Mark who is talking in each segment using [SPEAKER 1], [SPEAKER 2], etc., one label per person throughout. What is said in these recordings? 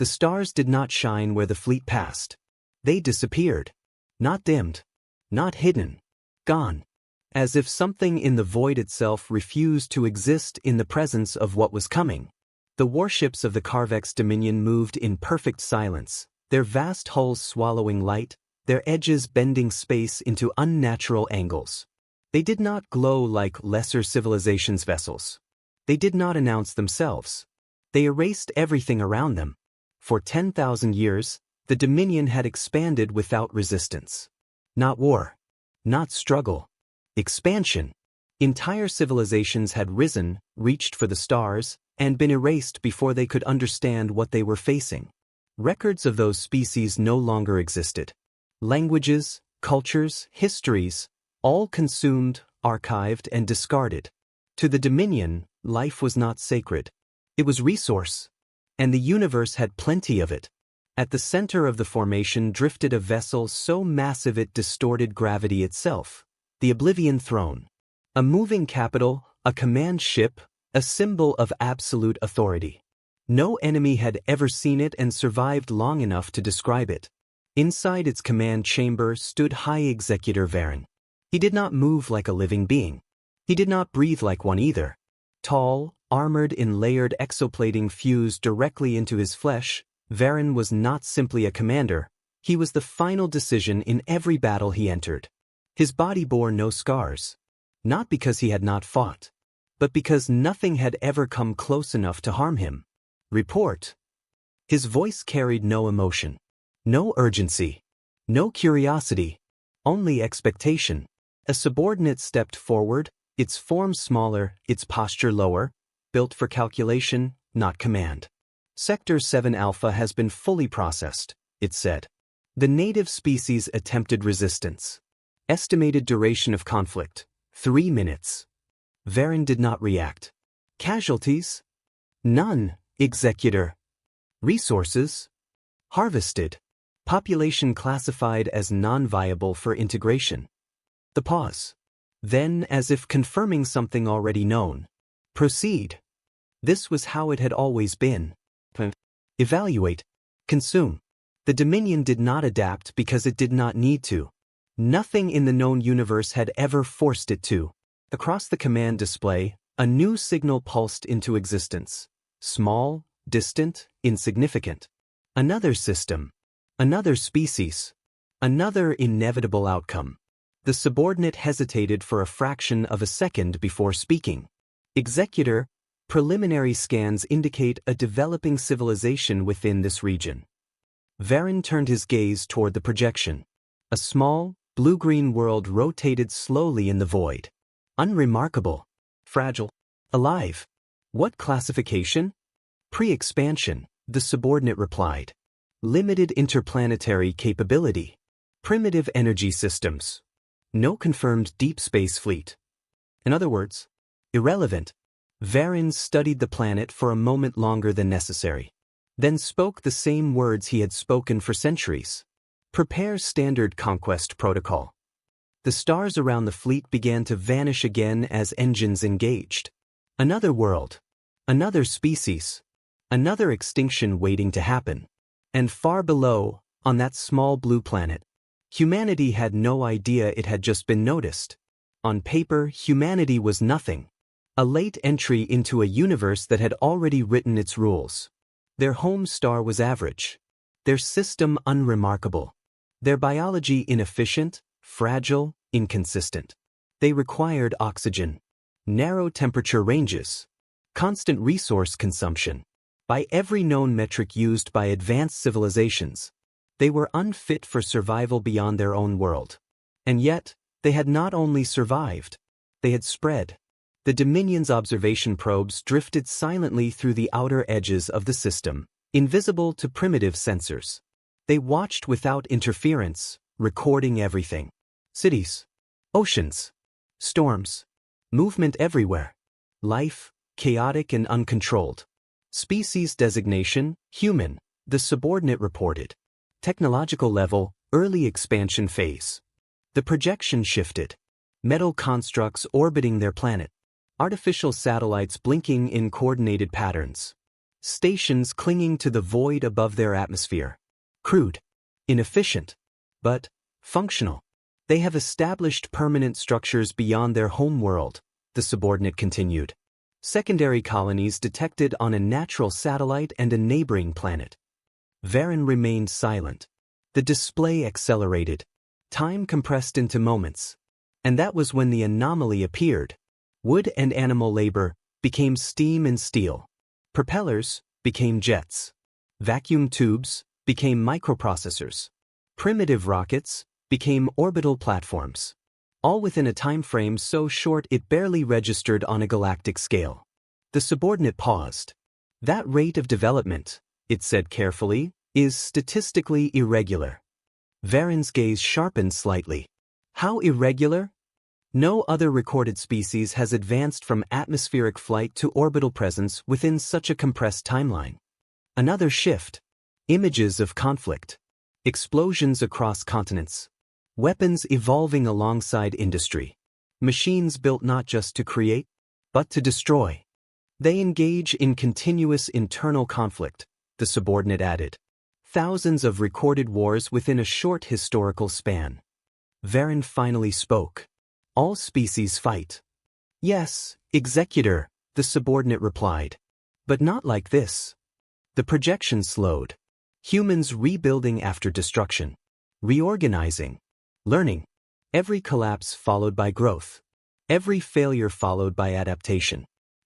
[SPEAKER 1] The stars did not shine where the fleet passed. They disappeared. Not dimmed. Not hidden. Gone. As if something in the void itself refused to exist in the presence of what was coming. The warships of the Kharvex Dominion moved in perfect silence, their vast hulls swallowing light, their edges bending space into unnatural angles. They did not glow like lesser civilizations' vessels. They did not announce themselves. They erased everything around them. For 10,000 years, the Dominion had expanded without resistance. Not war. Not struggle. Expansion. Entire civilizations had risen, reached for the stars, and been erased before they could understand what they were facing. Records of those species no longer existed. Languages, cultures, histories, all consumed, archived, and discarded. To the Dominion, life was not sacred. It was resource. And the universe had plenty of it. At the center of the formation drifted a vessel so massive it distorted gravity itself. The Oblivion Throne. A moving capital, a command ship, a symbol of absolute authority. No enemy had ever seen it and survived long enough to describe it. Inside its command chamber stood High Executor Varen. He did not move like a living being. He did not breathe like one either. Tall, armored in layered exoplating fused directly into his flesh, Varen was not simply a commander, he was the final decision in every battle he entered. His body bore no scars. Not because he had not fought, but because nothing had ever come close enough to harm him. Report. His voice carried no emotion, no urgency, no curiosity, only expectation. A subordinate stepped forward, its form smaller, its posture lower, built for calculation, not command. Sector 7 Alpha has been fully processed, it said. The native species attempted resistance. Estimated duration of conflict, 3 minutes. Varen did not react. Casualties? None, Executor. Resources? Harvested. Population classified as non-viable for integration. The pause. Then, as if confirming something already known. Proceed. This was how it had always been. Evaluate. Consume. The Dominion did not adapt because it did not need to. Nothing in the known universe had ever forced it to. Across the command display, a new signal pulsed into existence. Small, distant, insignificant. Another system. Another species. Another inevitable outcome. The subordinate hesitated for a fraction of a second before speaking. Executor, preliminary scans indicate a developing civilization within this region. Varen turned his gaze toward the projection. A small, blue-green world rotated slowly in the void. Unremarkable. Fragile. Alive. What classification? Pre-expansion, the subordinate replied. Limited interplanetary capability. Primitive energy systems. No confirmed deep space fleet. In other words, irrelevant. Varen studied the planet for a moment longer than necessary. Then spoke the same words he had spoken for centuries. Prepare standard conquest protocol. The stars around the fleet began to vanish again as engines engaged. Another world. Another species. Another extinction waiting to happen. And far below, on that small blue planet, humanity had no idea it had just been noticed. On paper, humanity was nothing. A late entry into a universe that had already written its rules. Their home star was average. Their system unremarkable. Their biology inefficient, fragile, inconsistent. They required oxygen. Narrow temperature ranges. Constant resource consumption. By every known metric used by advanced civilizations, they were unfit for survival beyond their own world. And yet, they had not only survived, they had spread. The Dominion's observation probes drifted silently through the outer edges of the system, invisible to primitive sensors. They watched without interference, recording everything. Cities, oceans, storms, movement everywhere. Life, chaotic and uncontrolled. Species designation, human, the subordinate reported. Technological level, early expansion phase. The projection shifted. Metal constructs orbiting their planet. Artificial satellites blinking in coordinated patterns. Stations clinging to the void above their atmosphere. Crude. Inefficient. But functional. They have established permanent structures beyond their home world, the subordinate continued. Secondary colonies detected on a natural satellite and a neighboring planet. Varen remained silent. The display accelerated. Time compressed into moments. And that was when the anomaly appeared. Wood and animal labor became steam and steel. Propellers became jets. Vacuum tubes became microprocessors. Primitive rockets became orbital platforms. All within a time frame so short it barely registered on a galactic scale. The subordinate paused. That rate of development, it said carefully, is statistically irregular. Varen's gaze sharpened slightly. How irregular? No other recorded species has advanced from atmospheric flight to orbital presence within such a compressed timeline. Another shift. Images of conflict. Explosions across continents. Weapons evolving alongside industry. Machines built not just to create, but to destroy. They engage in continuous internal conflict, the subordinate added. Thousands of recorded wars within a short historical span. Varen finally spoke. All species fight. Yes, Executor, the subordinate replied. But not like this. The projection slowed. Humans rebuilding after destruction. Reorganizing. Learning. Every collapse followed by growth. Every failure followed by adaptation.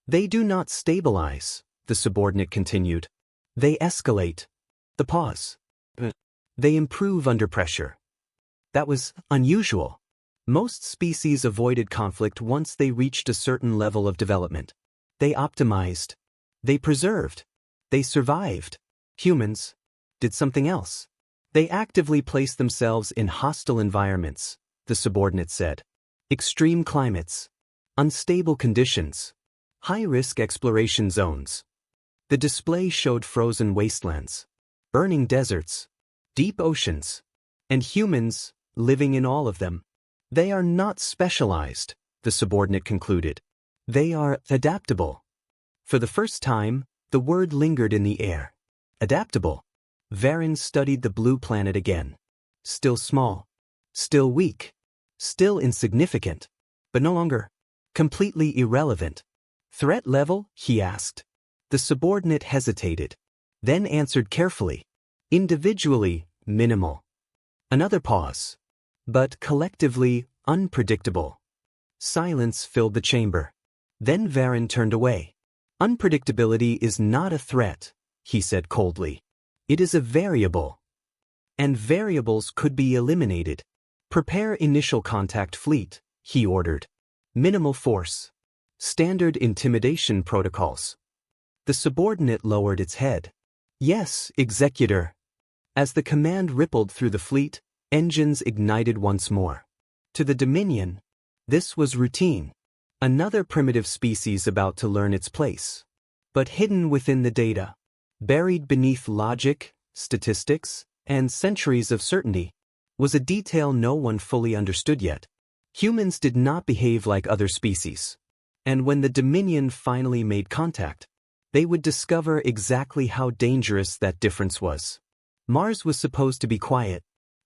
[SPEAKER 1] They do not stabilize, the subordinate continued. They escalate. The pause. They improve under pressure. That was unusual. Most species avoided conflict once they reached a certain level of development. They optimized. They preserved. They survived. Humans did something else. They actively placed themselves in hostile environments, the subordinate said. Extreme climates. Unstable conditions. High-risk exploration zones. The display showed frozen wastelands. Burning deserts. Deep oceans. And humans living in all of them. They are not specialized, the subordinate concluded. They are adaptable. For the first time, the word lingered in the air. Adaptable. Varen studied the blue planet again. Still small. Still weak. Still insignificant. But no longer completely irrelevant. Threat level? He asked. The subordinate hesitated. Then answered carefully. Individually, minimal. Another pause. But collectively, unpredictable. Silence filled the chamber. Then Varen turned away. Unpredictability is not a threat, he said coldly. It is a variable. And variables could be eliminated. Prepare initial contact fleet, he ordered. Minimal force. Standard intimidation protocols. The subordinate lowered its head. Yes, Executor. As the command rippled through the fleet, engines ignited once more. To the Dominion, this was routine. Another primitive species about to learn its place. But hidden within the data. Buried beneath logic, statistics, and centuries of certainty, was a detail no one fully understood yet. Humans did not behave like other species. And when the Dominion finally made contact, they would discover exactly how dangerous that difference was. Mars was supposed to be quiet.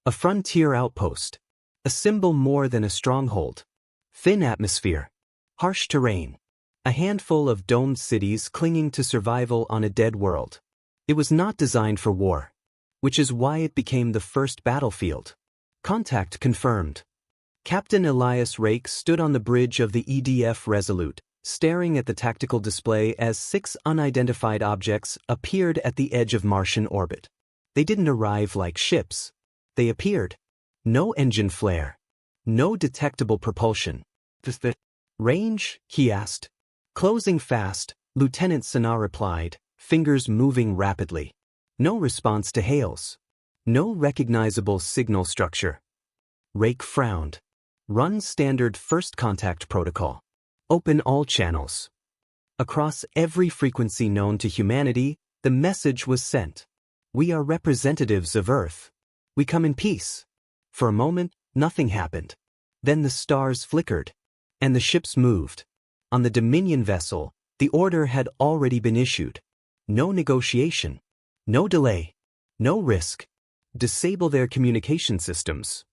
[SPEAKER 1] A frontier outpost. A symbol more than a stronghold. Thin atmosphere. Harsh terrain. A handful of domed cities clinging to survival on a dead world. It was not designed for war. Which is why it became the first battlefield. Contact confirmed. Captain Elias Rake stood on the bridge of the EDF Resolute, staring at the tactical display as 6 unidentified objects appeared at the edge of Martian orbit. They didn't arrive like ships. They appeared. No engine flare. No detectable propulsion. The range? He asked. Closing fast, Lieutenant Sana replied, fingers moving rapidly. No response to hails. No recognizable signal structure. Rake frowned. Run standard first contact protocol. Open all channels. Across every frequency known to humanity, the message was sent. We are representatives of Earth. We come in peace. For a moment, nothing happened. Then the stars flickered. And the ships moved. On the Dominion vessel, the order had already been issued. No negotiation. No delay. No risk. Disable their communication systems.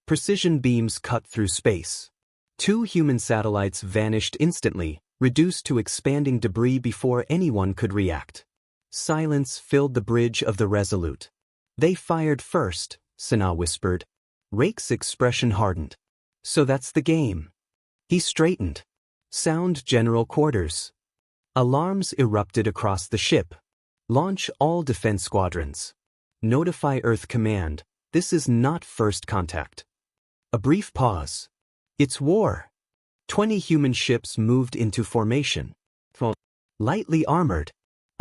[SPEAKER 1] Precision beams cut through space. 2 human satellites vanished instantly, reduced to expanding debris before anyone could react. Silence filled the bridge of the Resolute. They fired first, Sanaa whispered. Rake's expression hardened. So that's the game. He straightened. Sound general quarters. Alarms erupted across the ship. Launch all defense squadrons. Notify Earth Command, this is not first contact. A brief pause. It's war. 20 human ships moved into formation. Lightly armored.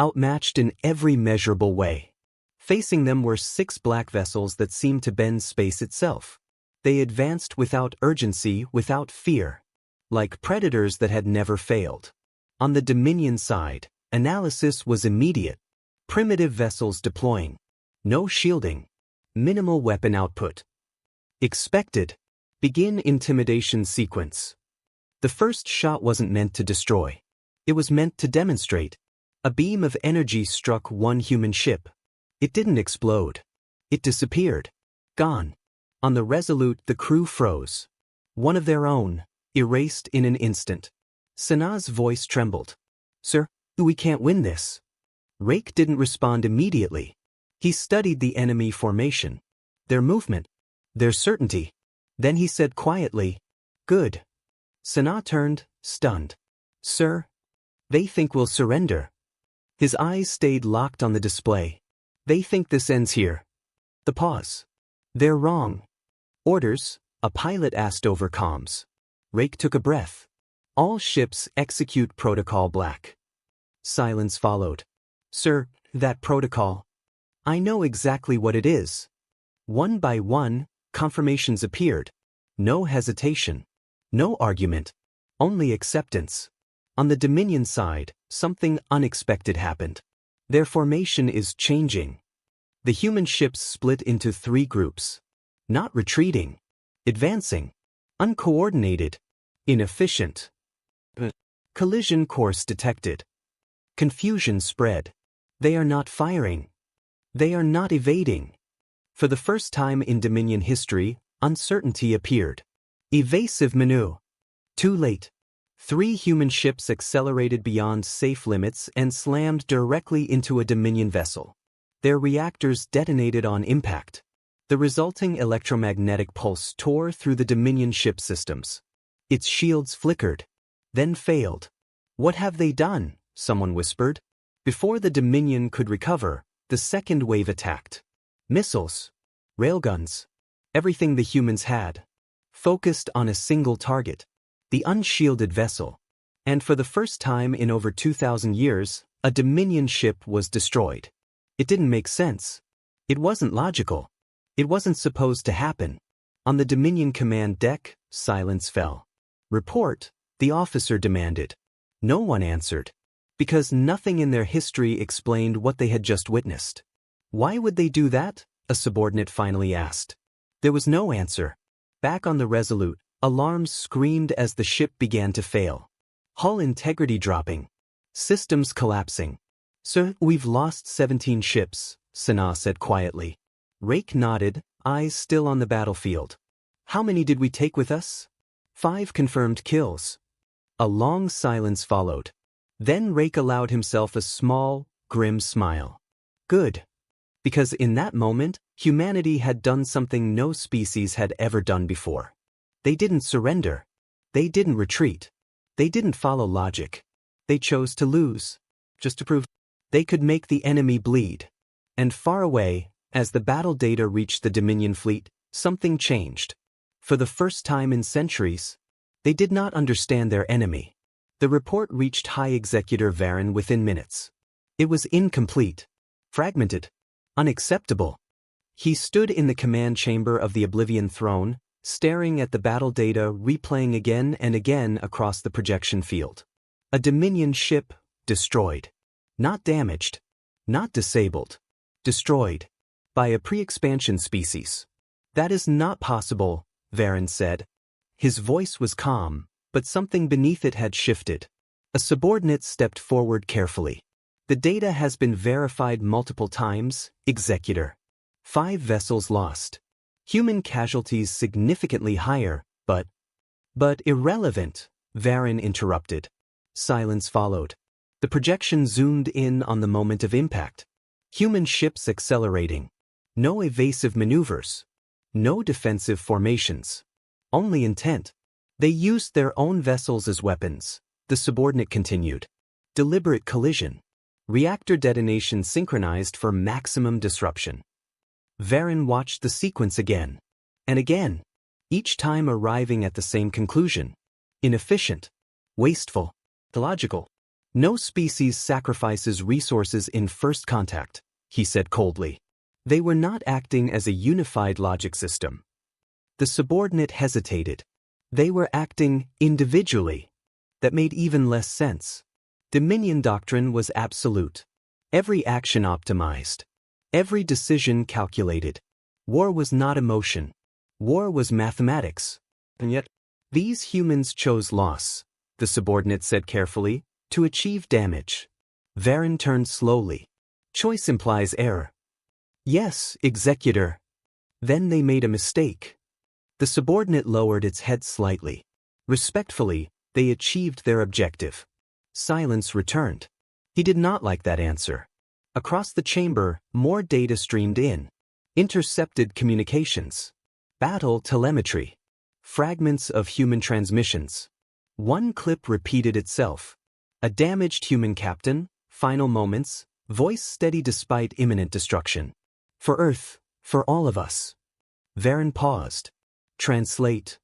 [SPEAKER 1] Outmatched in every measurable way. Facing them were 6 black vessels that seemed to bend space itself. They advanced without urgency, without fear. Like predators that had never failed. On the Dominion side, analysis was immediate. Primitive vessels deploying. No shielding. Minimal weapon output. Expected. Begin intimidation sequence. The first shot wasn't meant to destroy. It was meant to demonstrate. A beam of energy struck one human ship. It didn't explode. It disappeared. Gone. On the Resolute, the crew froze. One of their own, erased in an instant. Sanaa's voice trembled. Sir, we can't win this. Rake didn't respond immediately. He studied the enemy formation. Their movement. Their certainty. Then he said quietly, Good. Sanaa turned, stunned. Sir, they think we'll surrender. His eyes stayed locked on the display. They think this ends here. The pause. They're wrong. Orders, a pilot asked over comms. Rake took a breath. All ships execute Protocol Black. Silence followed. Sir, that protocol. I know exactly what it is. One by one, confirmations appeared. No hesitation. No argument. Only acceptance. On the Dominion side, something unexpected happened. Their formation is changing. The human ships split into 3 groups. Not retreating. Advancing. Uncoordinated. Inefficient. Collision course detected. Confusion spread. They are not firing. They are not evading. For the first time in Dominion history, uncertainty appeared. Evasive maneuver. Too late. 3 human ships accelerated beyond safe limits and slammed directly into a Dominion vessel. Their reactors detonated on impact. The resulting electromagnetic pulse tore through the Dominion ship systems. Its shields flickered. Then failed. What have they done? Someone whispered. Before the Dominion could recover, the second wave attacked. Missiles. Railguns. Everything the humans had. Focused on a single target. The unshielded vessel. And for the first time in over 2,000 years, a Dominion ship was destroyed. It didn't make sense. It wasn't logical. It wasn't supposed to happen. On the Dominion command deck, silence fell. Report, the officer demanded. No one answered. Because nothing in their history explained what they had just witnessed. Why would they do that? A subordinate finally asked. There was no answer. Back on the Resolute, alarms screamed as the ship began to fail. Hull integrity dropping. Systems collapsing. Sir, we've lost 17 ships, Sanaa said quietly. Rake nodded, eyes still on the battlefield. How many did we take with us? 5 confirmed kills. A long silence followed. Then Rake allowed himself a small, grim smile. Good. Because in that moment, humanity had done something no species had ever done before. They didn't surrender. They didn't retreat. They didn't follow logic. They chose to lose. Just to prove they could make the enemy bleed. And far away, as the battle data reached the Dominion fleet, something changed. For the first time in centuries, they did not understand their enemy. The report reached High Executor Varen within minutes. It was incomplete, fragmented, unacceptable. He stood in the command chamber of the Oblivion Throne, staring at the battle data replaying again and again across the projection field. A Dominion ship, destroyed. Not damaged. Not disabled. Destroyed. By a pre-expansion species. That is not possible, Varen said. His voice was calm, but something beneath it had shifted. A subordinate stepped forward carefully. The data has been verified multiple times, Executor. 5 vessels lost. Human casualties significantly higher, but irrelevant, Varen interrupted. Silence followed. The projection zoomed in on the moment of impact. Human ships accelerating. No evasive maneuvers. No defensive formations. Only intent. They used their own vessels as weapons, the subordinate continued. Deliberate collision. Reactor detonation synchronized for maximum disruption. Varen watched the sequence again and again, each time arriving at the same conclusion. Inefficient. Wasteful. Illogical. No species sacrifices resources in first contact, he said coldly. They were not acting as a unified logic system. The subordinate hesitated. They were acting individually. That made even less sense. Dominion doctrine was absolute. Every action optimized. Every decision calculated. War was not emotion. War was mathematics. And yet, these humans chose loss, the subordinate said carefully, to achieve damage. Varen turned slowly. Choice implies error. Yes, Executor. Then they made a mistake. The subordinate lowered its head slightly. Respectfully, they achieved their objective. Silence returned. He did not like that answer. Across the chamber, more data streamed in. Intercepted communications. Battle telemetry. Fragments of human transmissions. One clip repeated itself. A damaged human captain, final moments, voice steady despite imminent destruction. For Earth, for all of us. Varen paused. Translate.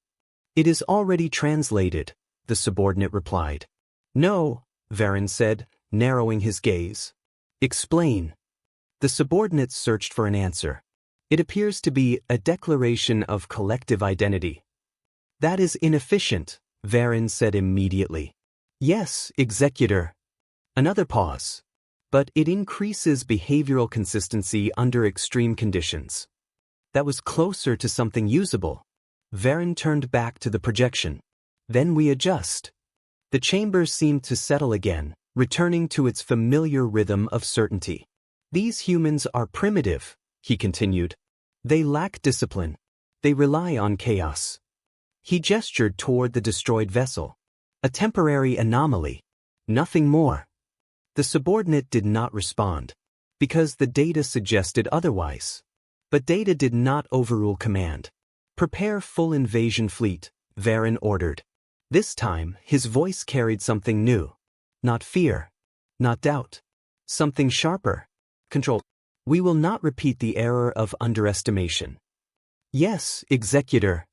[SPEAKER 1] It is already translated, the subordinate replied. No, Varen said, narrowing his gaze. Explain. The subordinate searched for an answer. It appears to be a declaration of collective identity. That is inefficient, Varen said immediately. Yes, Executor. Another pause. But it increases behavioral consistency under extreme conditions. That was closer to something usable. Varen turned back to the projection. Then we adjust. The chamber seemed to settle again, returning to its familiar rhythm of certainty. These humans are primitive, he continued. They lack discipline. They rely on chaos. He gestured toward the destroyed vessel. A temporary anomaly. Nothing more. The subordinate did not respond, because the data suggested otherwise. But data did not overrule command. Prepare full invasion fleet, Varen ordered. This time, his voice carried something new. Not fear. Not doubt. Something sharper. Control. We will not repeat the error of underestimation. Yes, Executor.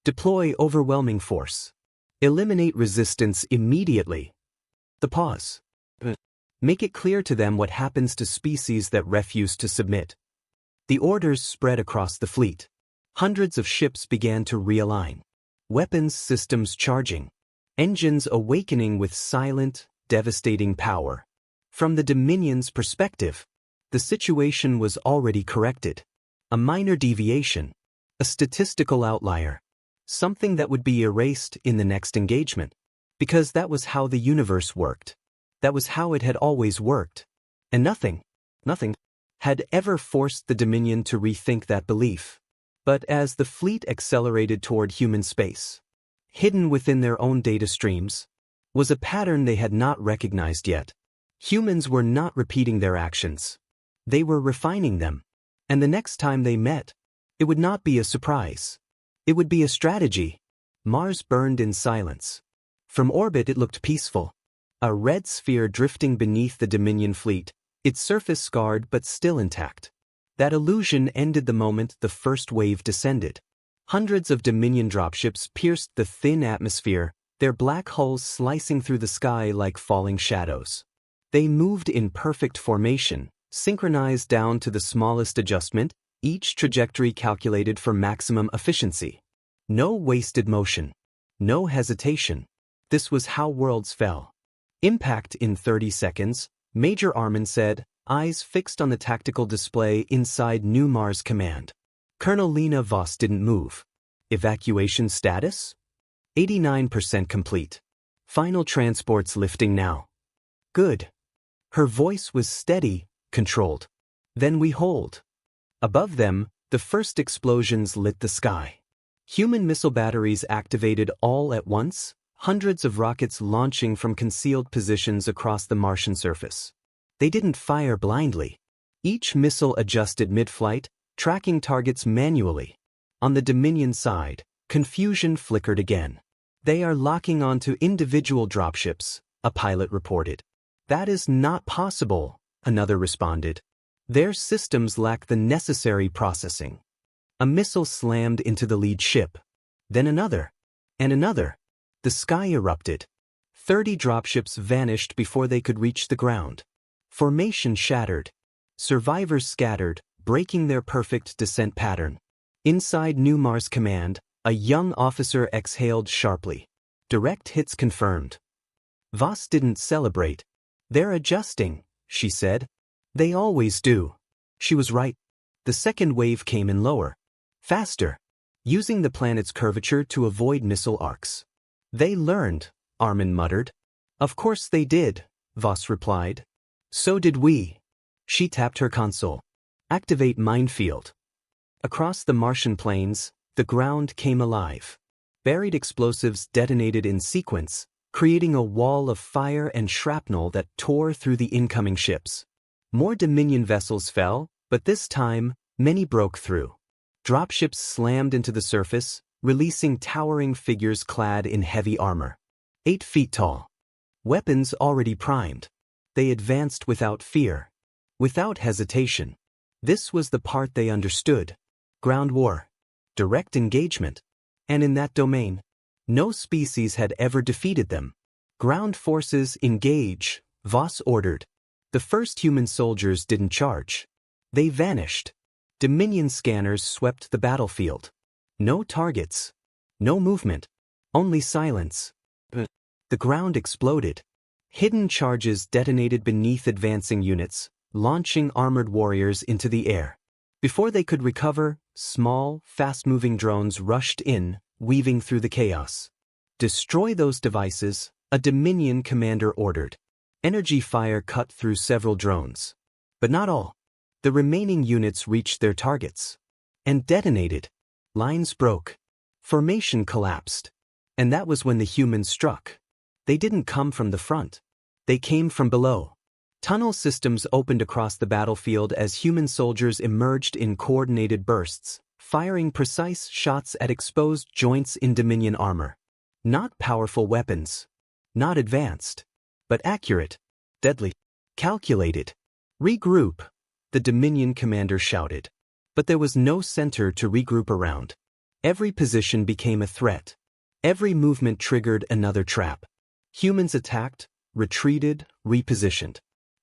[SPEAKER 1] Deploy overwhelming force. Eliminate resistance immediately. The pause. Make it clear to them what happens to species that refuse to submit. The orders spread across the fleet. Hundreds of ships began to realign. Weapons systems charging. Engines awakening with silent, devastating power. From the Dominion's perspective, the situation was already corrected. A minor deviation. A statistical outlier. Something that would be erased in the next engagement. Because that was how the universe worked. That was how it had always worked. And nothing, had ever forced the Dominion to rethink that belief. But as the fleet accelerated toward human space, hidden within their own data streams, was a pattern they had not recognized yet. Humans were not repeating their actions. They were refining them. And the next time they met, it would not be a surprise. It would be a strategy. Mars burned in silence. From orbit it looked peaceful. A red sphere drifting beneath the Dominion fleet, its surface scarred but still intact. That illusion ended the moment the first wave descended. Hundreds of Dominion dropships pierced the thin atmosphere, their black hulls slicing through the sky like falling shadows. They moved in perfect formation, synchronized down to the smallest adjustment, each trajectory calculated for maximum efficiency. No wasted motion. No hesitation. This was how worlds fell. Impact in 30 seconds, Major Armin said, eyes fixed on the tactical display inside New Mars Command. Colonel Lena Voss didn't move. Evacuation status? 89% complete. Final transports lifting now. Good. Her voice was steady, controlled. Then we hold. Above them, the first explosions lit the sky. Human missile batteries activated all at once, hundreds of rockets launching from concealed positions across the Martian surface. They didn't fire blindly. Each missile adjusted mid-flight, tracking targets manually. On the Dominion side, confusion flickered again. They are locking onto individual dropships, a pilot reported. That is not possible, another responded. Their systems lack the necessary processing. A missile slammed into the lead ship. Then another. And another. The sky erupted. 30 dropships vanished before they could reach the ground. Formation shattered. Survivors scattered, breaking their perfect descent pattern. Inside New Mars Command, a young officer exhaled sharply. Direct hits confirmed. Voss didn't celebrate. They're adjusting, she said. They always do. She was right. The second wave came in lower. Faster. Using the planet's curvature to avoid missile arcs. They learned, Armin muttered. Of course they did, Voss replied. So did we. She tapped her console. Activate minefield. Across the Martian plains, the ground came alive. Buried explosives detonated in sequence, creating a wall of fire and shrapnel that tore through the incoming ships. More Dominion vessels fell, but this time, many broke through. Dropships slammed into the surface, releasing towering figures clad in heavy armor. 8 feet tall. Weapons already primed. They advanced without fear. Without hesitation. This was the part they understood. Ground war. Direct engagement. And in that domain, no species had ever defeated them. Ground forces engage, Voss ordered. The first human soldiers didn't charge. They vanished. Dominion scanners swept the battlefield. No targets. No movement. Only silence. The ground exploded. Hidden charges detonated beneath advancing units, launching armored warriors into the air. Before they could recover, small, fast-moving drones rushed in, weaving through the chaos. Destroy those devices, a Dominion commander ordered. Energy fire cut through several drones. But not all. The remaining units reached their targets. And detonated. Lines broke. Formation collapsed. And that was when the humans struck. They didn't come from the front. They came from below. Tunnel systems opened across the battlefield as human soldiers emerged in coordinated bursts, firing precise shots at exposed joints in Dominion armor. Not powerful weapons. Not advanced. But accurate. Deadly. Calculated. Regroup, the Dominion commander shouted. But there was no center to regroup around. Every position became a threat. Every movement triggered another trap. Humans attacked, retreated, repositioned.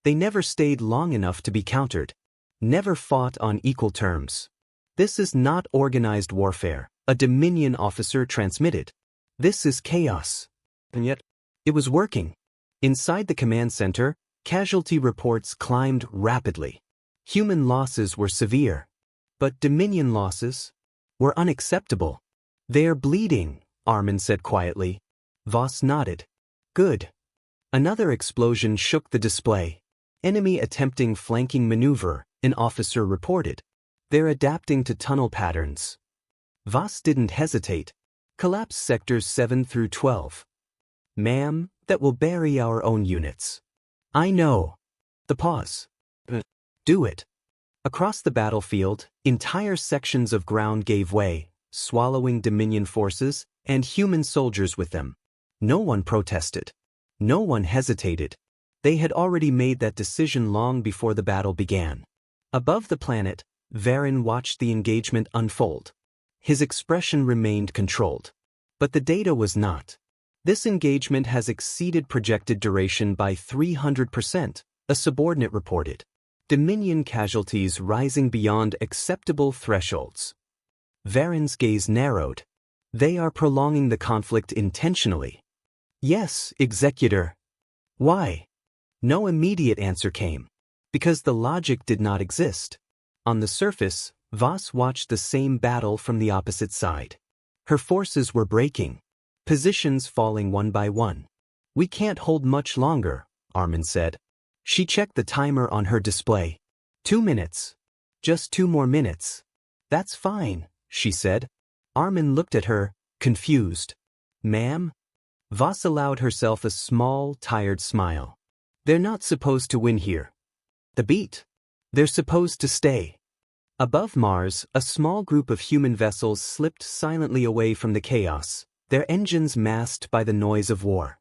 [SPEAKER 1] They never stayed long enough to be countered. Never fought on equal terms. This is not organized warfare, a Dominion officer transmitted. This is chaos. And yet, it was working. Inside the command center, casualty reports climbed rapidly. Human losses were severe. But Dominion losses were unacceptable. They're bleeding, Armin said quietly. Voss nodded. Good. Another explosion shook the display. Enemy attempting flanking maneuver, an officer reported. They're adapting to tunnel patterns. Voss didn't hesitate. Collapse sectors 7 through 12. Ma'am, that will bury our own units. I know. The pause. Do it. Across the battlefield, entire sections of ground gave way, swallowing Dominion forces and human soldiers with them. No one protested. No one hesitated. They had already made that decision long before the battle began. Above the planet, Varen watched the engagement unfold. His expression remained controlled. But the data was not. This engagement has exceeded projected duration by 300%, a subordinate reported. Dominion casualties rising beyond acceptable thresholds. Varen's gaze narrowed. They are prolonging the conflict intentionally. Yes, Executor. Why? No immediate answer came. Because the logic did not exist. On the surface, Voss watched the same battle from the opposite side. Her forces were breaking. Positions falling one by one. We can't hold much longer, Armin said. She checked the timer on her display. 2 minutes. Just 2 more minutes. That's fine, she said. Armin looked at her, confused. Ma'am? Voss allowed herself a small, tired smile. They're not supposed to win here. The beat. They're supposed to stay. Above Mars, a small group of human vessels slipped silently away from the chaos, their engines masked by the noise of war,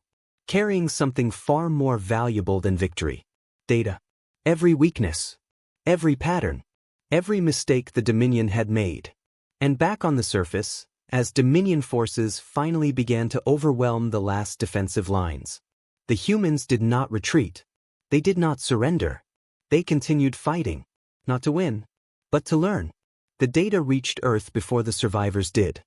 [SPEAKER 1] carrying something far more valuable than victory. Data. Every weakness. Every pattern. Every mistake the Dominion had made. And back on the surface, as Dominion forces finally began to overwhelm the last defensive lines, the humans did not retreat. They did not surrender. They continued fighting. Not to win, but to learn. The data reached Earth before the survivors did.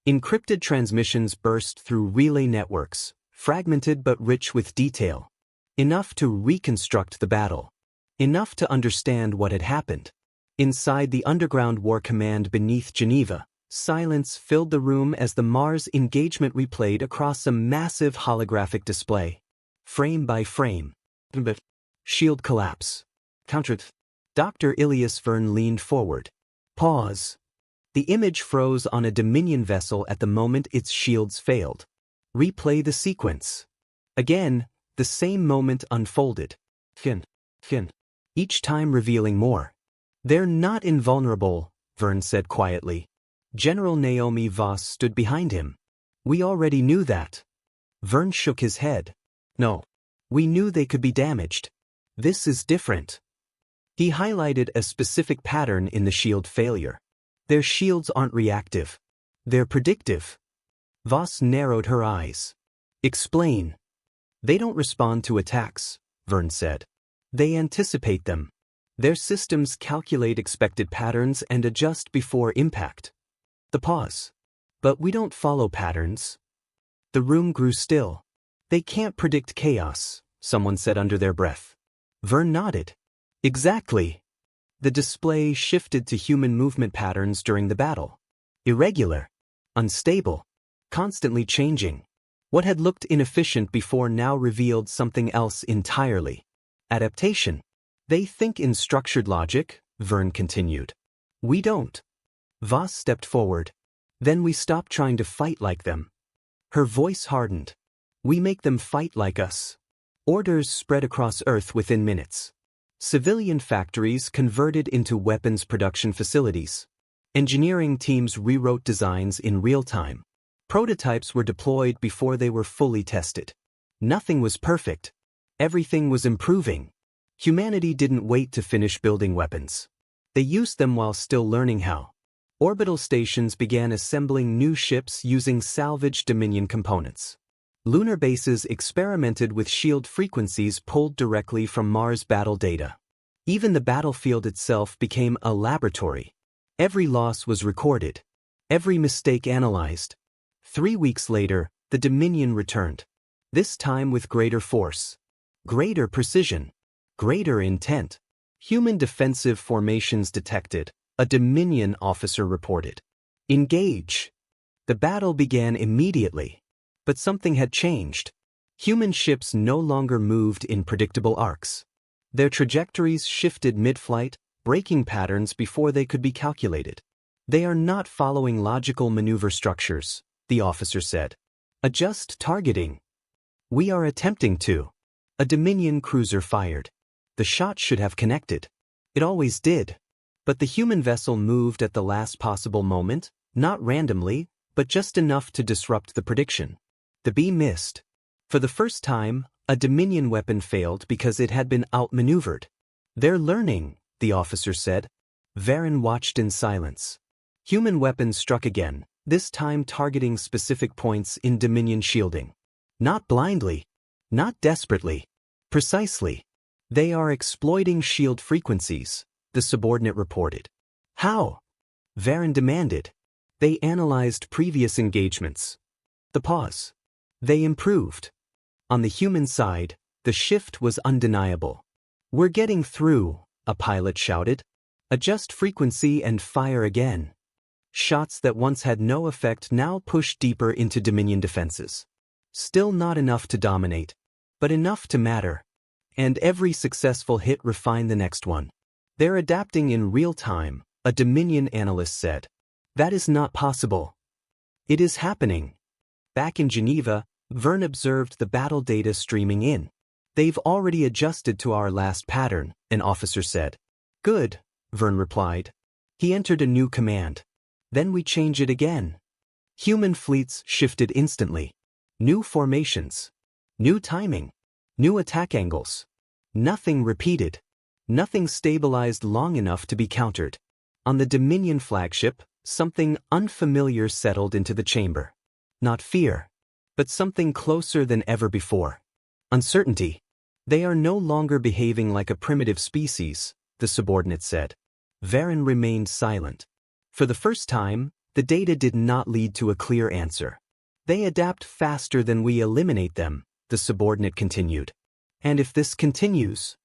[SPEAKER 1] Encrypted transmissions burst through relay networks, fragmented but rich with detail. Enough to reconstruct the battle. Enough to understand what had happened. Inside the underground war command beneath Geneva, silence filled the room as the Mars engagement replayed across a massive holographic display. Frame by frame. Shield collapse. Countered. Dr. Ilias Verne leaned forward. Pause. The image froze on a Dominion vessel at the moment its shields failed. Replay the sequence. Again, the same moment unfolded. Fin. Each time revealing more. They're not invulnerable, Verne said quietly. General Naomi Voss stood behind him. We already knew that. Verne shook his head. No. We knew they could be damaged. This is different. He highlighted a specific pattern in the shield failure. Their shields aren't reactive. They're predictive. Voss narrowed her eyes. Explain. They don't respond to attacks, Verne said. They anticipate them. Their systems calculate expected patterns and adjust before impact. The pause. But we don't follow patterns. The room grew still. They can't predict chaos, someone said under their breath. Verne nodded. Exactly. The display shifted to human movement patterns during the battle. Irregular. Unstable. Constantly changing. What had looked inefficient before now revealed something else entirely. Adaptation. They think in structured logic, Verne continued. We don't. Voss stepped forward. Then we stop trying to fight like them. Her voice hardened. We make them fight like us. Orders spread across Earth within minutes. Civilian factories converted into weapons production facilities. Engineering teams rewrote designs in real time. Prototypes were deployed before they were fully tested. Nothing was perfect. Everything was improving. Humanity didn't wait to finish building weapons. They used them while still learning how. Orbital stations began assembling new ships using salvaged Dominion components. Lunar bases experimented with shield frequencies pulled directly from Mars battle data. Even the battlefield itself became a laboratory. Every loss was recorded. Every mistake analyzed. 3 weeks later, the Dominion returned. This time with greater force. Greater precision. Greater intent. Human defensive formations detected, a Dominion officer reported. Engage. The battle began immediately. But something had changed. Human ships no longer moved in predictable arcs. Their trajectories shifted mid-flight, breaking patterns before they could be calculated. They are not following logical maneuver structures, the officer said. Adjust targeting. We are attempting to. A Dominion cruiser fired. The shot should have connected. It always did. But the human vessel moved at the last possible moment, not randomly, but just enough to disrupt the prediction. The beam missed. For the first time, a Dominion weapon failed because it had been outmaneuvered. They're learning, the officer said. Varen watched in silence. Human weapons struck again, this time targeting specific points in Dominion shielding. Not blindly. Not desperately. Precisely. They are exploiting shield frequencies, the subordinate reported. How? Varen demanded. They analyzed previous engagements. The pause. They improved. On the human side, the shift was undeniable. We're getting through, a pilot shouted. Adjust frequency and fire again. Shots that once had no effect now pushed deeper into Dominion defenses. Still not enough to dominate, but enough to matter. And every successful hit refined the next one. They're adapting in real time, a Dominion analyst said. That is not possible. It is happening. Back in Geneva, Vern observed the battle data streaming in. They've already adjusted to our last pattern, an officer said. Good, Vern replied. He entered a new command. Then we change it again. Human fleets shifted instantly. New formations. New timing. New attack angles. Nothing repeated. Nothing stabilized long enough to be countered. On the Dominion flagship, something unfamiliar settled into the chamber. Not fear, but something closer than ever before. Uncertainty. They are no longer behaving like a primitive species, the subordinate said. Varen remained silent. For the first time, the data did not lead to a clear answer. They adapt faster than we eliminate them, the subordinate continued. And if this continues?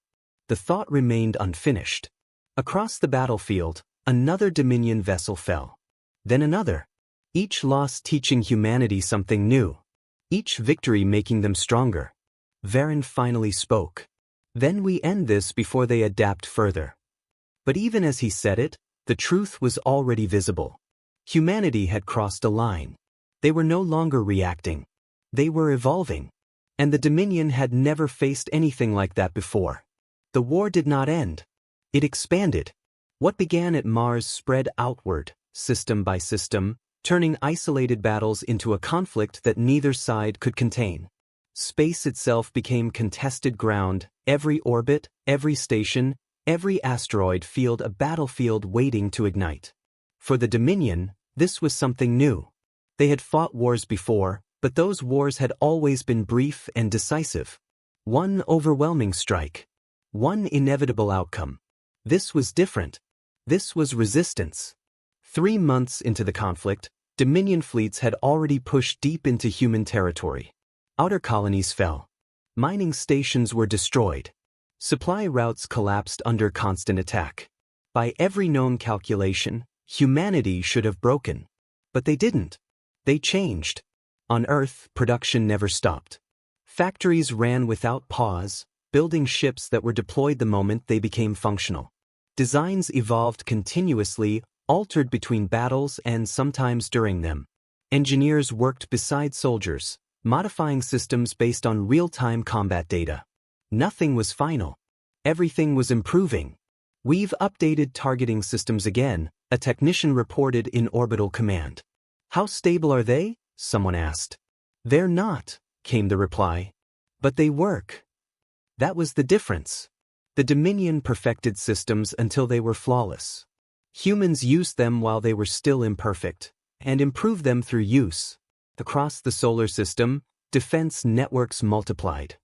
[SPEAKER 1] The thought remained unfinished. Across the battlefield, another Dominion vessel fell. Then another. Each loss teaching humanity something new. Each victory making them stronger. Varen finally spoke. Then we end this before they adapt further. But even as he said it, the truth was already visible. Humanity had crossed a line. They were no longer reacting. They were evolving. And the Dominion had never faced anything like that before. The war did not end. It expanded. What began at Mars spread outward, system by system, turning isolated battles into a conflict that neither side could contain. Space itself became contested ground, every orbit, every station, every asteroid field a battlefield waiting to ignite. For the Dominion, this was something new. They had fought wars before, but those wars had always been brief and decisive. One overwhelming strike. One inevitable outcome. This was different. This was resistance. 3 months into the conflict, Dominion fleets had already pushed deep into human territory. Outer colonies fell. Mining stations were destroyed. Supply routes collapsed under constant attack. By every known calculation, humanity should have broken. But they didn't. They changed. On Earth, production never stopped. Factories ran without pause, building ships that were deployed the moment they became functional. Designs evolved continuously, altered between battles and sometimes during them. Engineers worked beside soldiers, modifying systems based on real-time combat data. Nothing was final. Everything was improving. We've updated targeting systems again, a technician reported in orbital command. How stable are they? Someone asked. They're not, came the reply. But they work. That was the difference. The Dominion perfected systems until they were flawless. Humans used them while they were still imperfect, and improved them through use. Across the solar system, defense networks multiplied.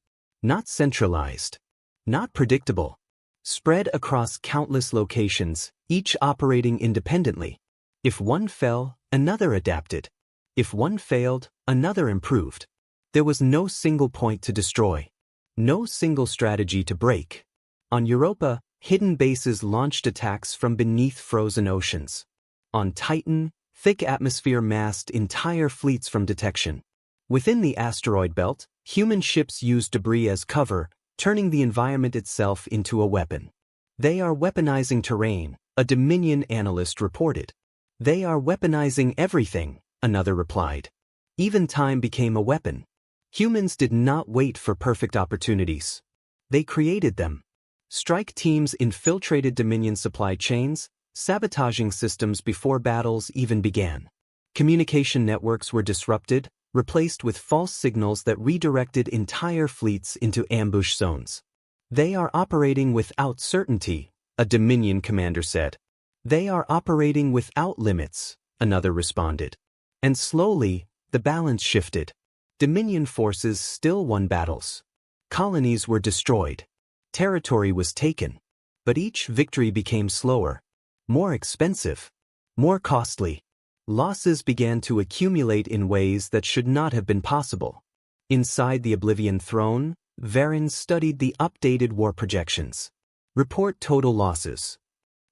[SPEAKER 1] Not centralized. Not predictable. Spread across countless locations, each operating independently. If one fell, another adapted. If one failed, another improved. There was no single point to destroy. No single strategy to break. On Europa, hidden bases launched attacks from beneath frozen oceans. On Titan, thick atmosphere masked entire fleets from detection. Within the asteroid belt, human ships used debris as cover, turning the environment itself into a weapon. They are weaponizing terrain, a Dominion analyst reported. They are weaponizing everything, another replied. Even time became a weapon. Humans did not wait for perfect opportunities. They created them. Strike teams infiltrated Dominion supply chains, sabotaging systems before battles even began. Communication networks were disrupted, replaced with false signals that redirected entire fleets into ambush zones. They are operating without certainty, a Dominion commander said. They are operating without limits, another responded. And slowly, the balance shifted. Dominion forces still won battles. Colonies were destroyed. Territory was taken. But each victory became slower, more expensive, more costly. Losses began to accumulate in ways that should not have been possible. Inside the Oblivion throne, Varen studied the updated war projections. Report total losses.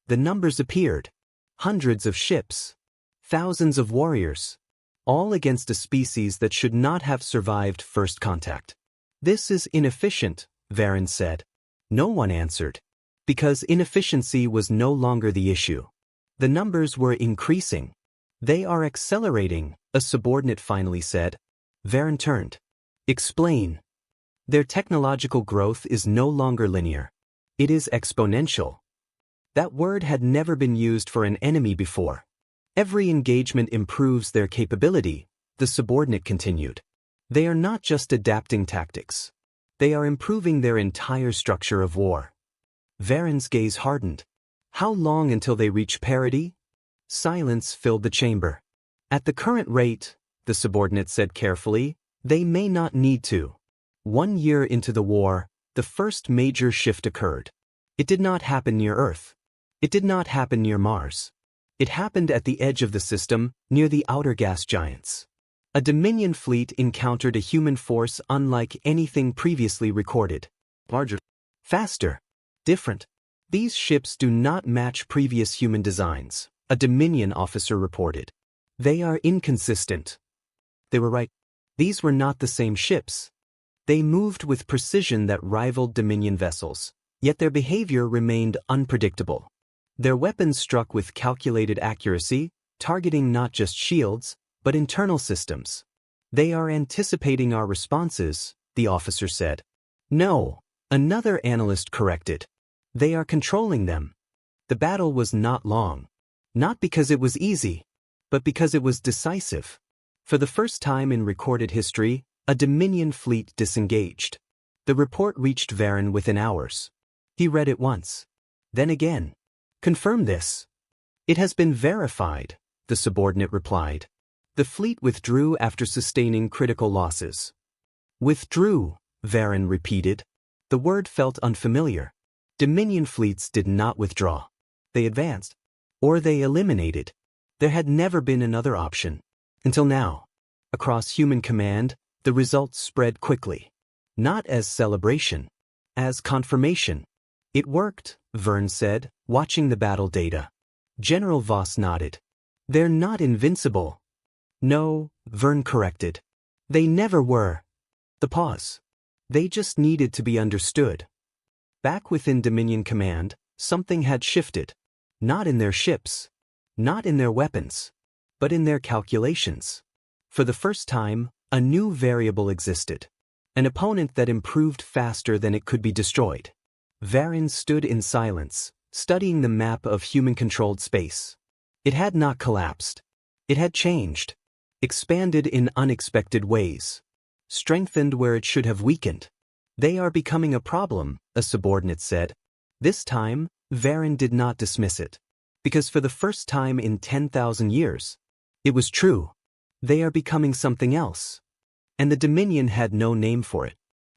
[SPEAKER 1] The numbers appeared. Hundreds of ships. Thousands of warriors. All against a species that should not have survived first contact. This is inefficient, Varen said. No one answered. Because inefficiency was no longer the issue. The numbers were increasing. They are accelerating, a subordinate finally said. Varen turned. Explain. Their technological growth is no longer linear. It is exponential. That word had never been used for an enemy before. Every engagement improves their capability, the subordinate continued. They are not just adapting tactics. They are improving their entire structure of war. Varen's gaze hardened. How long until they reach parity? Silence filled the chamber. At the current rate, the subordinate said carefully, they may not need to. 1 year into the war, the first major shift occurred. It did not happen near Earth. It did not happen near Mars. It happened at the edge of the system, near the outer gas giants. A Dominion fleet encountered a human force unlike anything previously recorded. Larger. Faster. Different. These ships do not match previous human designs, a Dominion officer reported. They are inconsistent. They were right. These were not the same ships. They moved with precision that rivaled Dominion vessels, yet their behavior remained unpredictable. Their weapons struck with calculated accuracy, targeting not just shields, but internal systems. They are anticipating our responses, the officer said. No, another analyst corrected. They are controlling them. The battle was not long. Not because it was easy, but because it was decisive. For the first time in recorded history, a Dominion fleet disengaged. The report reached Varen within hours. He read it once. Then again. Confirm this. It has been verified, the subordinate replied. The fleet withdrew after sustaining critical losses. Withdrew, Varen repeated. The word felt unfamiliar. Dominion fleets did not withdraw. They advanced. Or they eliminated. There had never been another option. Until now. Across human command, the results spread quickly. Not as celebration. As confirmation. It worked, Vern said, watching the battle data. General Voss nodded. They're not invincible. No, Vern corrected. They never were. The pause. They just needed to be understood. Back within Dominion Command, something had shifted. Not in their ships. Not in their weapons. But in their calculations. For the first time, a new variable existed. An opponent that improved faster than it could be destroyed. Varen stood in silence, studying the map of human-controlled space. It had not collapsed. It had changed. Expanded in unexpected ways. Strengthened where it should have weakened. They are becoming a problem, a subordinate said. This time, Varen did not dismiss it. Because for the first time in 10,000 years, it was true. They are becoming something else. And the Dominion had no name for it.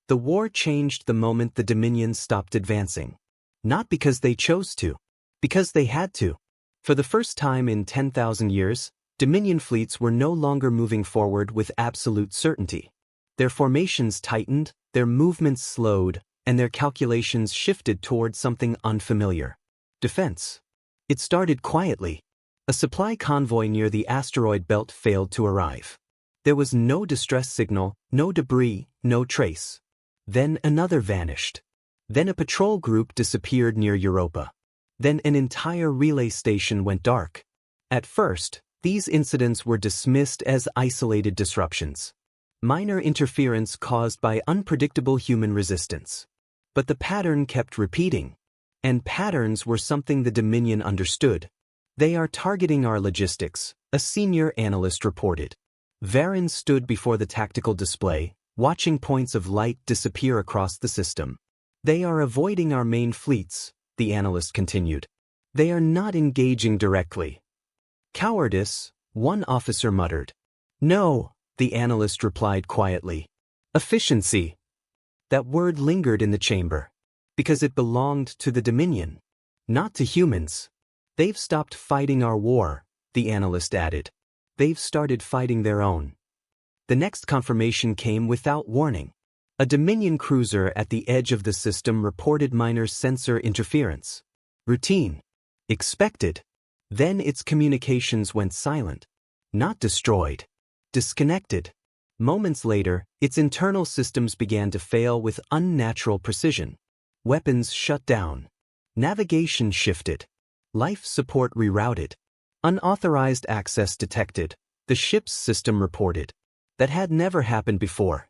[SPEAKER 1] The war changed the moment the Dominion stopped advancing. Not because they chose to. Because they had to. For the first time in 10,000 years, Dominion fleets were no longer moving forward with absolute certainty. Their formations tightened, their movements slowed, and their calculations shifted toward something unfamiliar. Defense. It started quietly. A supply convoy near the asteroid belt failed to arrive. There was no distress signal, no debris, no trace. Then another vanished. Then a patrol group disappeared near Europa. Then an entire relay station went dark. At first, these incidents were dismissed as isolated disruptions. Minor interference caused by unpredictable human resistance. But the pattern kept repeating. And patterns were something the Dominion understood. They are targeting our logistics, a senior analyst reported. Varen stood before the tactical display, watching points of light disappear across the system. They are avoiding our main fleets, the analyst continued. They are not engaging directly. Cowardice, one officer muttered. No, the analyst replied quietly. Efficiency. That word lingered in the chamber. Because it belonged to the Dominion. Not to humans. They've stopped fighting our war, the analyst added. They've started fighting their own. The next confirmation came without warning. A Dominion cruiser at the edge of the system reported minor sensor interference. Routine. Expected. Then its communications went silent. Not destroyed. Disconnected. Moments later, its internal systems began to fail with unnatural precision. Weapons shut down. Navigation shifted. Life support rerouted. Unauthorized access detected, the ship's system reported. That had never happened before.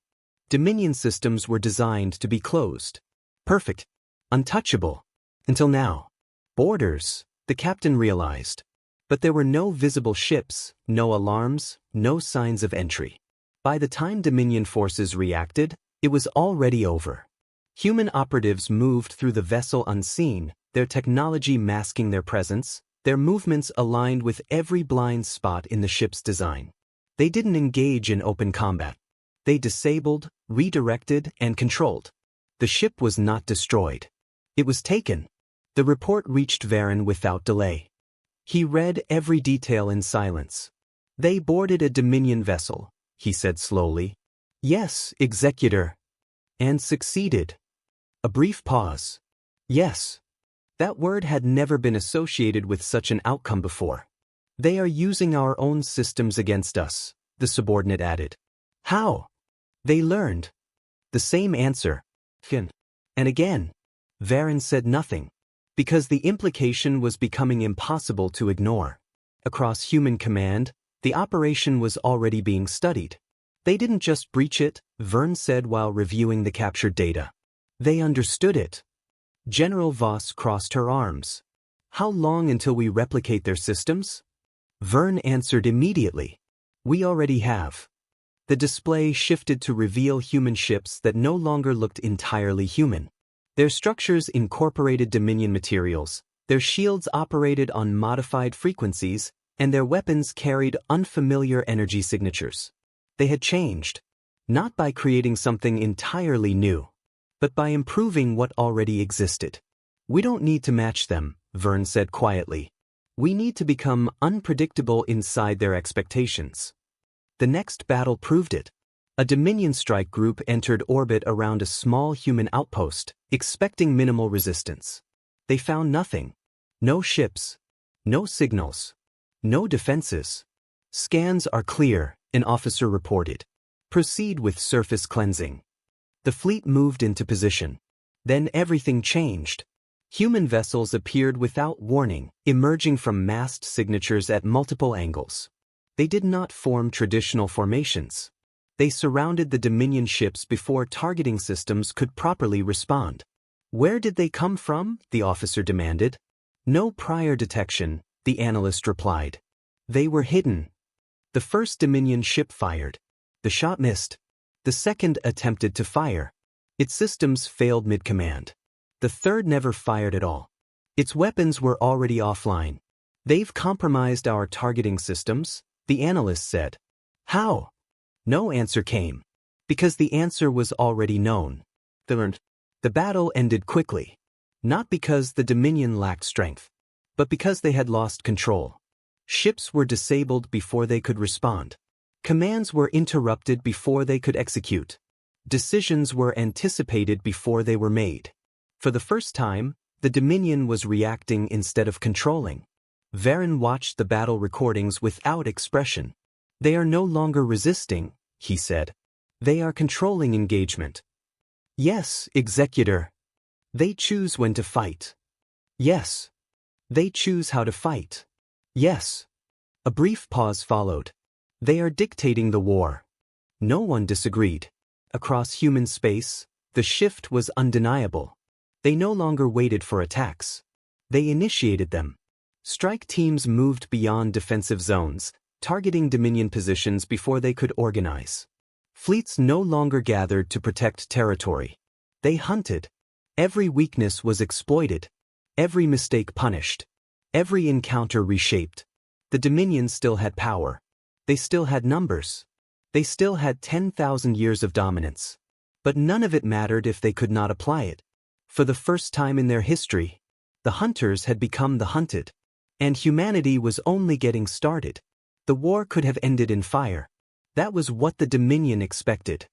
[SPEAKER 1] Dominion systems were designed to be closed. Perfect. Untouchable. Until now. Borders, the captain realized. But there were no visible ships, no alarms, no signs of entry. By the time Dominion forces reacted, it was already over. Human operatives moved through the vessel unseen, their technology masking their presence, their movements aligned with every blind spot in the ship's design. They didn't engage in open combat. They disabled, redirected, and controlled. The ship was not destroyed. It was taken. The report reached Varen without delay. He read every detail in silence. They boarded a Dominion vessel, he said slowly. Yes, Executor. And succeeded. A brief pause. Yes. That word had never been associated with such an outcome before. They are using our own systems against us, the subordinate added. How? They learned. The same answer. And again. Varen said nothing. Because the implication was becoming impossible to ignore. Across human command, the operation was already being studied. They didn't just breach it, Vern said while reviewing the captured data. They understood it. General Voss crossed her arms. How long until we replicate their systems? Vern answered immediately. We already have. The display shifted to reveal human ships that no longer looked entirely human. Their structures incorporated Dominion materials, their shields operated on modified frequencies, and their weapons carried unfamiliar energy signatures. They had changed, not by creating something entirely new, but by improving what already existed. We don't need to match them, Vern said quietly. We need to become unpredictable inside their expectations. The next battle proved it. A Dominion strike group entered orbit around a small human outpost, expecting minimal resistance. They found nothing. No ships. No signals. No defenses. Scans are clear, an officer reported. Proceed with surface cleansing. The fleet moved into position. Then everything changed. Human vessels appeared without warning, emerging from masked signatures at multiple angles. They did not form traditional formations. They surrounded the Dominion ships before targeting systems could properly respond. Where did they come from? The officer demanded. No prior detection, the analyst replied. They were hidden. The first Dominion ship fired. The shot missed. The second attempted to fire. Its systems failed mid-command. The third never fired at all. Its weapons were already offline. They've compromised our targeting systems, the analyst said. How? No answer came. Because the answer was already known. The battle ended quickly. Not because the Dominion lacked strength, but because they had lost control. Ships were disabled before they could respond. Commands were interrupted before they could execute. Decisions were anticipated before they were made. For the first time, the Dominion was reacting instead of controlling. Varen watched the battle recordings without expression. They are no longer resisting, he said. They are controlling engagement. Yes, Executor. They choose when to fight. Yes. They choose how to fight. Yes. A brief pause followed. They are dictating the war. No one disagreed. Across human space, the shift was undeniable. They no longer waited for attacks. They initiated them. Strike teams moved beyond defensive zones, targeting Dominion positions before they could organize. Fleets no longer gathered to protect territory. They hunted. Every weakness was exploited. Every mistake punished. Every encounter reshaped. The Dominion still had power. They still had numbers. They still had 10,000 years of dominance. But none of it mattered if they could not apply it. For the first time in their history, the hunters had become the hunted. And humanity was only getting started. The war could have ended in fire. That was what the Dominion expected.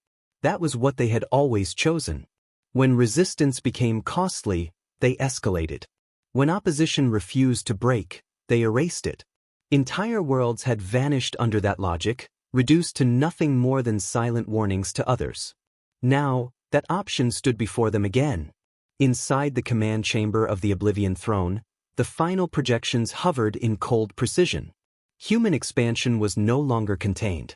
[SPEAKER 1] That was what they had always chosen. When resistance became costly, they escalated. When opposition refused to break, they erased it. Entire worlds had vanished under that logic, reduced to nothing more than silent warnings to others. Now, that option stood before them again. Inside the command chamber of the Oblivion Throne, the final projections hovered in cold precision. Human expansion was no longer contained.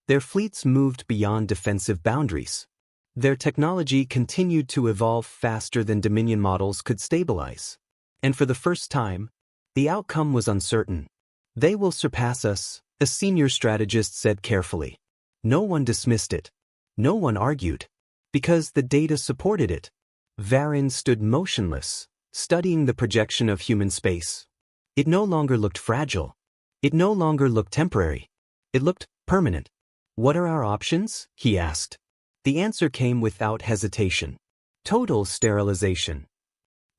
[SPEAKER 1] Their fleets moved beyond defensive boundaries. Their technology continued to evolve faster than Dominion models could stabilize. And for the first time, the outcome was uncertain. They will surpass us, a senior strategist said carefully. No one dismissed it. No one argued. Because the data supported it. Varen stood motionless, studying the projection of human space. It no longer looked fragile. It no longer looked temporary. It looked permanent. What are our options? He asked. The answer came without hesitation. Total sterilization.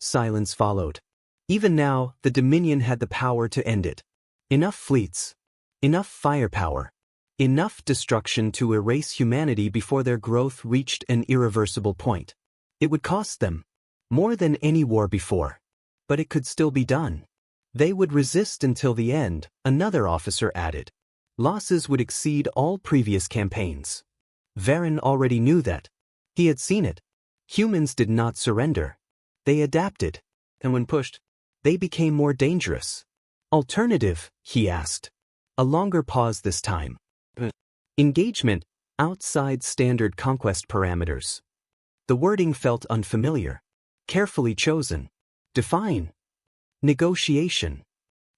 [SPEAKER 1] Silence followed. Even now, the Dominion had the power to end it. Enough fleets. Enough firepower. Enough destruction to erase humanity before their growth reached an irreversible point. It would cost them more than any war before. But it could still be done. They would resist until the end, another officer added. Losses would exceed all previous campaigns. Varen already knew that. He had seen it. Humans did not surrender. They adapted. And when pushed, they became more dangerous. Alternative, he asked. A longer pause this time. Engagement, outside standard conquest parameters. The wording felt unfamiliar. Carefully chosen. Define. Negotiation.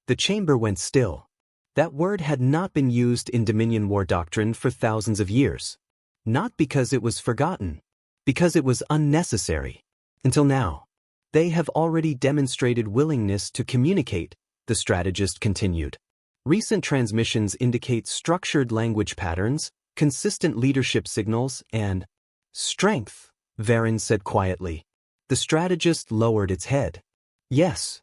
[SPEAKER 1] The chamber went still. That word had not been used in Dominion war doctrine for thousands of years. Not because it was forgotten. Because it was unnecessary. Until now. They have already demonstrated willingness to communicate, the strategist continued. Recent transmissions indicate structured language patterns, consistent leadership signals, and strength, Varen said quietly. The strategist lowered its head. Yes.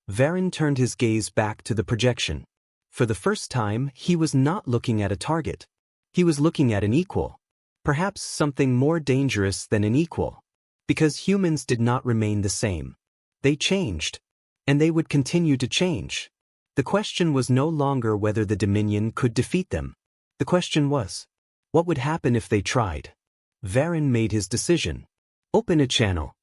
[SPEAKER 1] Varen turned his gaze back to the projection. For the first time, he was not looking at a target. He was looking at an equal. Perhaps something more dangerous than an equal. Because humans did not remain the same. They changed. And they would continue to change. The question was no longer whether the Dominion could defeat them. The question was, what would happen if they tried? Varen made his decision. Open a channel.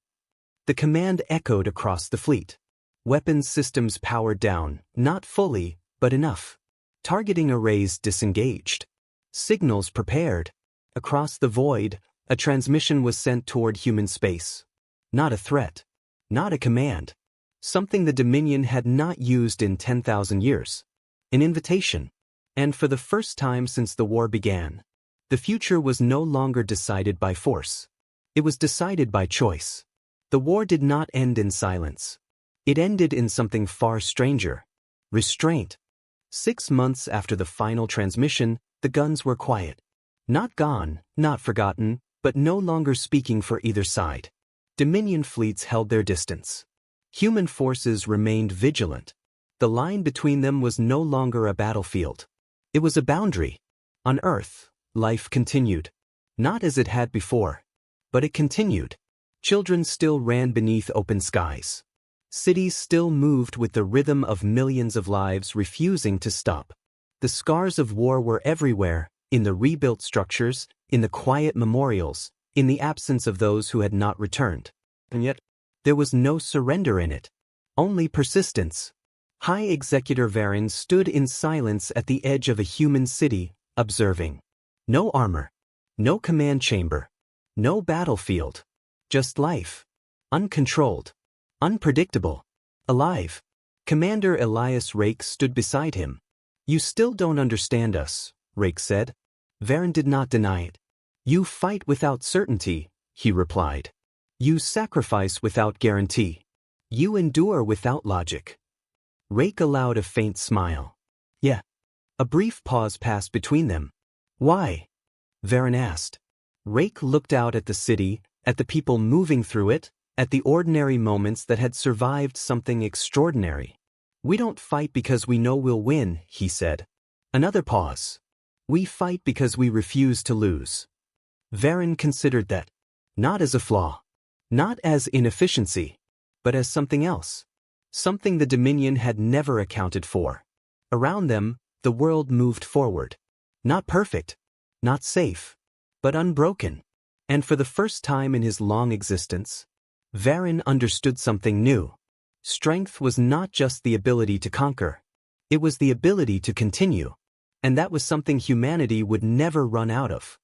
[SPEAKER 1] The command echoed across the fleet. Weapons systems powered down, not fully, but enough. Targeting arrays disengaged. Signals prepared. Across the void, a transmission was sent toward human space. Not a threat. Not a command. Something the Dominion had not used in 10,000 years. An invitation. And for the first time since the war began, the future was no longer decided by force. It was decided by choice. The war did not end in silence. It ended in something far stranger. Restraint. 6 months after the final transmission, the guns were quiet. Not gone, not forgotten, but no longer speaking for either side. Dominion fleets held their distance. Human forces remained vigilant. The line between them was no longer a battlefield. It was a boundary. On Earth, life continued. Not as it had before. But it continued. Children still ran beneath open skies. Cities still moved with the rhythm of millions of lives refusing to stop. The scars of war were everywhere, in the rebuilt structures, in the quiet memorials, in the absence of those who had not returned. And yet, there was no surrender in it. Only persistence. High Executor Varen stood in silence at the edge of a human city, observing. No armor. No command chamber. No battlefield. Just life. Uncontrolled. Unpredictable. Alive. Commander Elias Rake stood beside him. You still don't understand us, Rake said. Varen did not deny it. You fight without certainty, he replied. You sacrifice without guarantee. You endure without logic. Rake allowed a faint smile. Yeah. A brief pause passed between them. Why? Varen asked. Rake looked out at the city, at the people moving through it, at the ordinary moments that had survived something extraordinary. We don't fight because we know we'll win, he said. Another pause. We fight because we refuse to lose. Varen considered that. Not as a flaw. Not as inefficiency. But as something else. Something the Dominion had never accounted for. Around them, the world moved forward. Not perfect, not safe, but unbroken. And for the first time in his long existence, Varen understood something new. Strength was not just the ability to conquer. It was the ability to continue. And that was something humanity would never run out of.